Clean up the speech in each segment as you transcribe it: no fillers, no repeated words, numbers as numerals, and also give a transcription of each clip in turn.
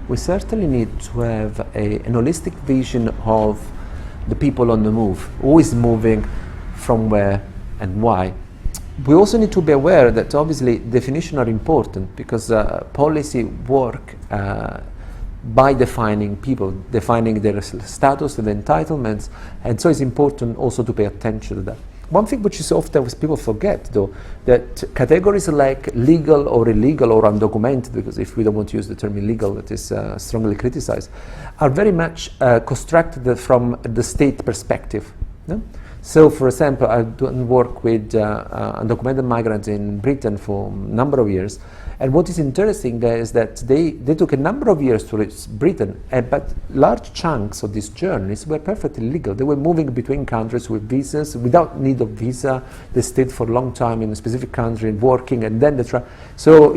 we certainly need to have an holistic vision of the people on the move, who is moving, from where and why. We also need to be aware that obviously definitions are important, because policy work by defining people, defining their status and entitlements, and so it's important also to pay attention to that. One thing which is often people forget, though, that categories like legal or illegal or undocumented, because if we don't want to use the term illegal, that is strongly criticized, are very much constructed from the state perspective. No? So, for example, I've done work with undocumented migrants in Britain for a number of years, and what is interesting is that they took a number of years to reach Britain, but large chunks of these journeys were perfectly legal. They were moving between countries with visas, without need of visa. They stayed for a long time in a specific country working, and then they try. So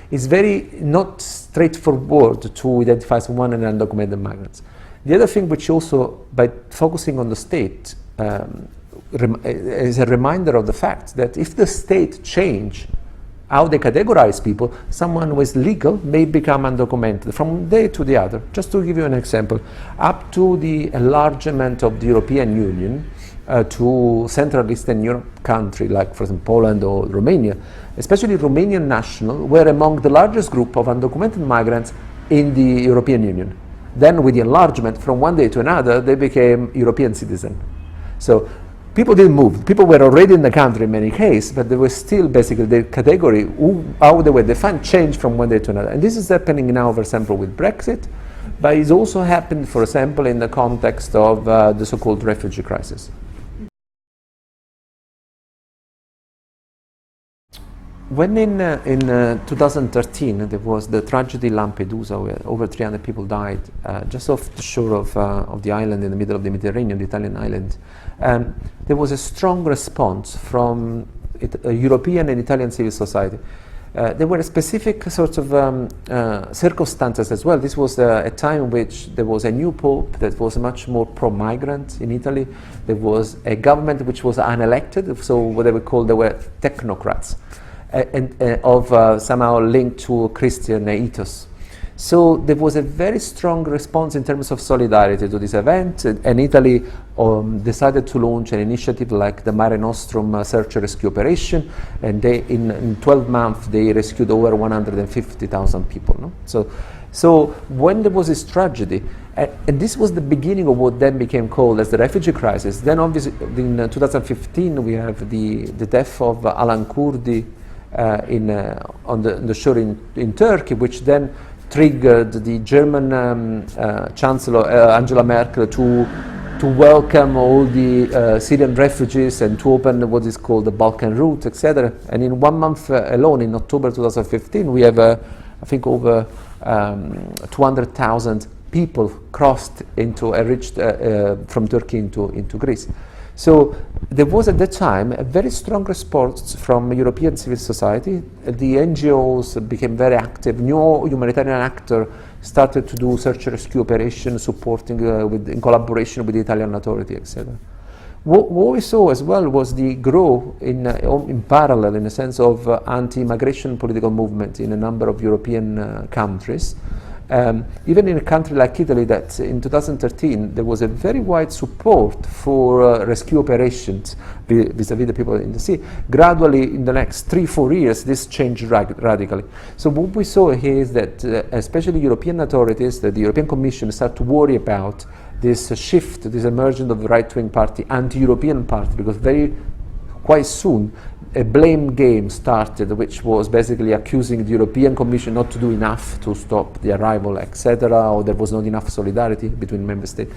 it's very not straightforward to identify someone and undocumented migrants. The other thing, which also, by focusing on the state, is a reminder of the fact that if the state change how they categorize people, someone who is legal may become undocumented from day to the other. Just to give you an example, up to the enlargement of the European Union to Central Eastern Europe country, like for example Poland or Romania, especially Romanian nationals were among the largest group of undocumented migrants in the European Union. Then with the enlargement, from one day to another, they became European citizens. So people didn't move. People were already in the country in many cases, but they were still basically the category, how they were defined, changed from one day to another. And this is happening now, for example, with Brexit, but it's also happened, for example, in the context of the so-called refugee crisis. When in 2013 there was the tragedy in Lampedusa, where over 300 people died just off the shore of the island in the middle of the Mediterranean, the Italian island, there was a strong response from European and Italian civil society. There were specific sorts of circumstances as well. This was a time in which there was a new pope that was much more pro-migrant in Italy. There was a government which was unelected, so what they were technocrats. Somehow linked to Christian ethos. So there was a very strong response in terms of solidarity to this event, and Italy decided to launch an initiative like the Mare Nostrum search and rescue operation, and they, in 12 months they rescued over 150,000 people. No? So when there was this tragedy, and this was the beginning of what then became called as the refugee crisis, then obviously in 2015 we have the death of Alan Kurdi on the shore in Turkey, which then triggered the German Chancellor Angela Merkel to welcome all the Syrian refugees and to open what is called the Balkan route, etc. And in 1 month alone, in October 2015, we have I think over 200,000 people crossed reached from Turkey into Greece. So there was at that time a very strong response from European civil society. The NGOs became very active. New humanitarian actors started to do search and rescue operations, supporting in collaboration with the Italian authority, etc. What we saw as well was the growth in parallel, in a sense, of anti-immigration political movement in a number of European countries. Even in a country like Italy, that in 2013 there was a very wide support for rescue operations vis-à-vis the people in the sea. Gradually, in the next 3-4 years, this changed radically. So what we saw here is that especially European authorities, that the European Commission start to worry about this shift, this emergence of the right-wing party, anti-European party, because quite soon a blame game started, which was basically accusing the European Commission not to do enough to stop the arrival, etc., or there was not enough solidarity between member states.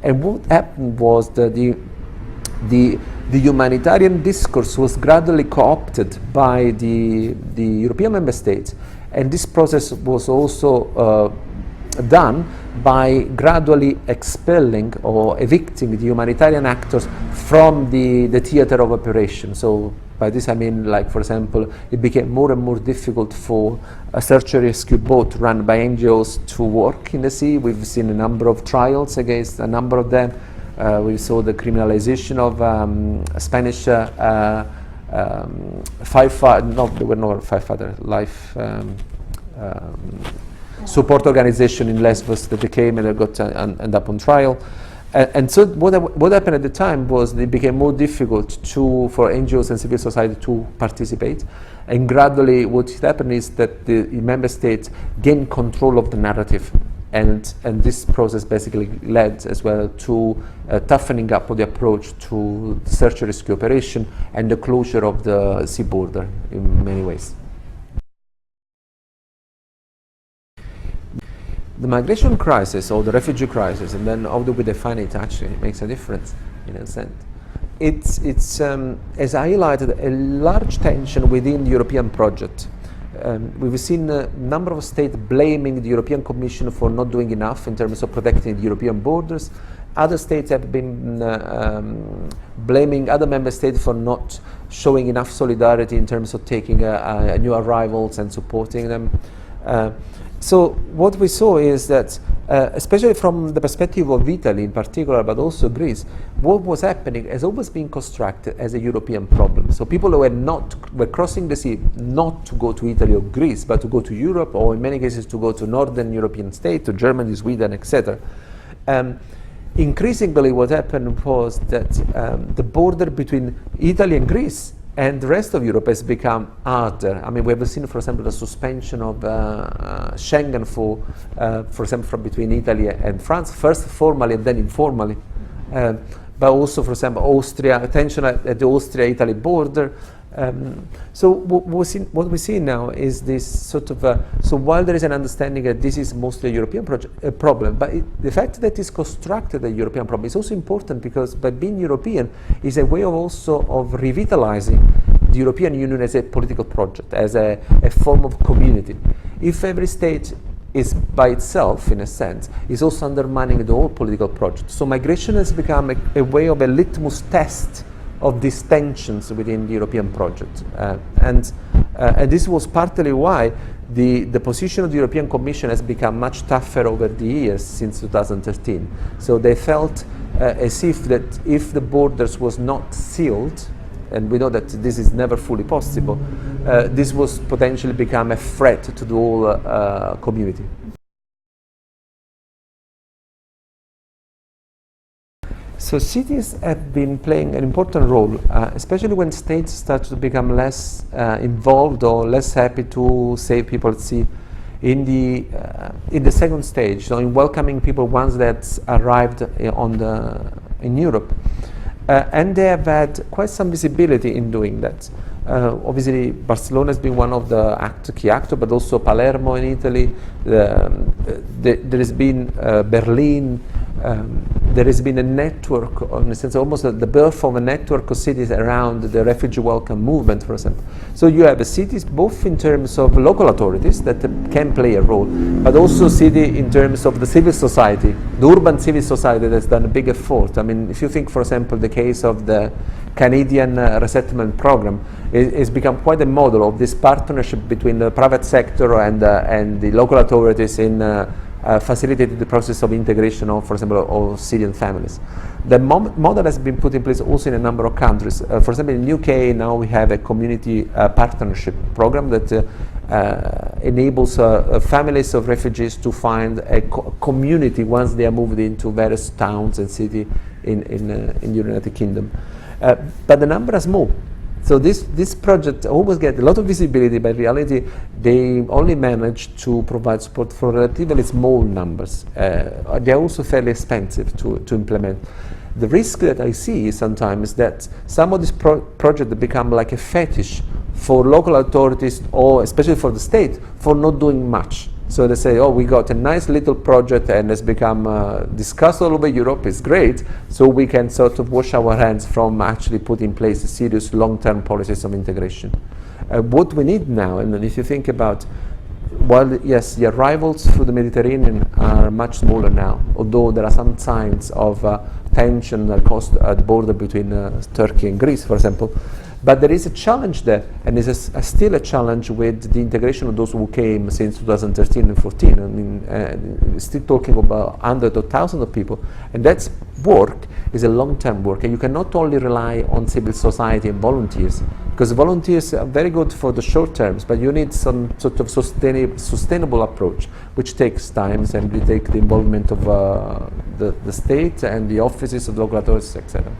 And what happened was that the humanitarian discourse was gradually co-opted by the European member states, and this process was also done by gradually expelling or evicting the humanitarian actors from the theater of operation. So by this I mean, like, for example, it became more and more difficult for a search and rescue boat run by NGOs to work in the sea. We've seen a number of trials against a number of them. We saw the criminalization of Spanish firefighter, no, they were not firefighter, life support organization in Lesbos that they came and they got end up on trial. And so what happened at the time was it became more difficult for NGOs and civil society to participate. And gradually what happened is that the member states gained control of the narrative. And this process basically led as well to toughening up of the approach to search and rescue operation and the closure of the sea border in many ways. The migration crisis or the refugee crisis, and then how do we define it actually, it makes a difference in a sense. It's as highlighted a large tension within the European project. We've seen a number of states blaming the European Commission for not doing enough in terms of protecting the European borders. Other states have been blaming other member states for not showing enough solidarity in terms of taking new arrivals and supporting them. So what we saw is that, especially from the perspective of Italy in particular, but also Greece, what was happening has always been constructed as a European problem. So people were crossing the sea not to go to Italy or Greece, but to go to Europe, or in many cases to go to Northern European states, to Germany, Sweden, etc. Increasingly what happened was that the border between Italy and Greece and the rest of Europe has become harder. I mean, we have seen, for example, the suspension of Schengen for example, from between Italy and France, first formally and then informally. But also, for example, Austria, tension at the Austria-Italy border. So what we see now is this sort of, so while there is an understanding that this is mostly a European problem, but the fact that it's constructed a European problem is also important, because by being European is a way of also of revitalizing the European Union as a political project, as a form of community. If every state is by itself, in a sense, is also undermining the whole political project. So migration has become a way of a litmus test of these tensions within the European project. And this was partly why the position of the European Commission has become much tougher over the years since 2013. So they felt as if that if the borders was not sealed, and we know that this is never fully possible, this was potentially become a threat to the whole community. So cities have been playing an important role, especially when states start to become less involved or less happy to save people at sea. In the second stage, so in welcoming people once that arrived in Europe, and they have had quite some visibility in doing that. Obviously, Barcelona has been one of the key actors, but also Palermo in Italy. There has been Berlin. There has been a network, in a sense, almost the birth of a network of cities around the refugee welcome movement, for example. So you have cities both in terms of local authorities that can play a role, but also city in terms of the civil society, the urban civil society that has done a big effort. I mean, if you think, for example, the case of the Canadian resettlement program, it's become quite a model of this partnership between the private sector and the local authorities in facilitated the process of integration of, for example, of Syrian families. The model has been put in place also in a number of countries. For example, in the UK now we have a community partnership program that enables families of refugees to find a community once they are moved into various towns and cities in the United Kingdom. But the number is small. So this project always gets a lot of visibility, but in reality they only manage to provide support for relatively small numbers. They're also fairly expensive to implement. The risk that I see sometimes is that some of these projects become like a fetish for local authorities, or especially for the state, for not doing much. So they say, oh, we got a nice little project and it's become discussed all over Europe, it's great, so we can sort of wash our hands from actually putting in place serious long-term policies of integration. What we need now, and if you think about, while yes, the arrivals through the Mediterranean are much smaller now, although there are some signs of tension at the border between Turkey and Greece, for example. But there is a challenge there, and there is still a challenge with the integration of those who came since 2013 and 14. I mean, still talking about hundreds of thousands of people, and that work is a long-term work, and you cannot only rely on civil society and volunteers, because volunteers are very good for the short terms, but you need some sort of sustainable approach, which takes time, and we take the involvement of the state and the offices of local authorities, etc.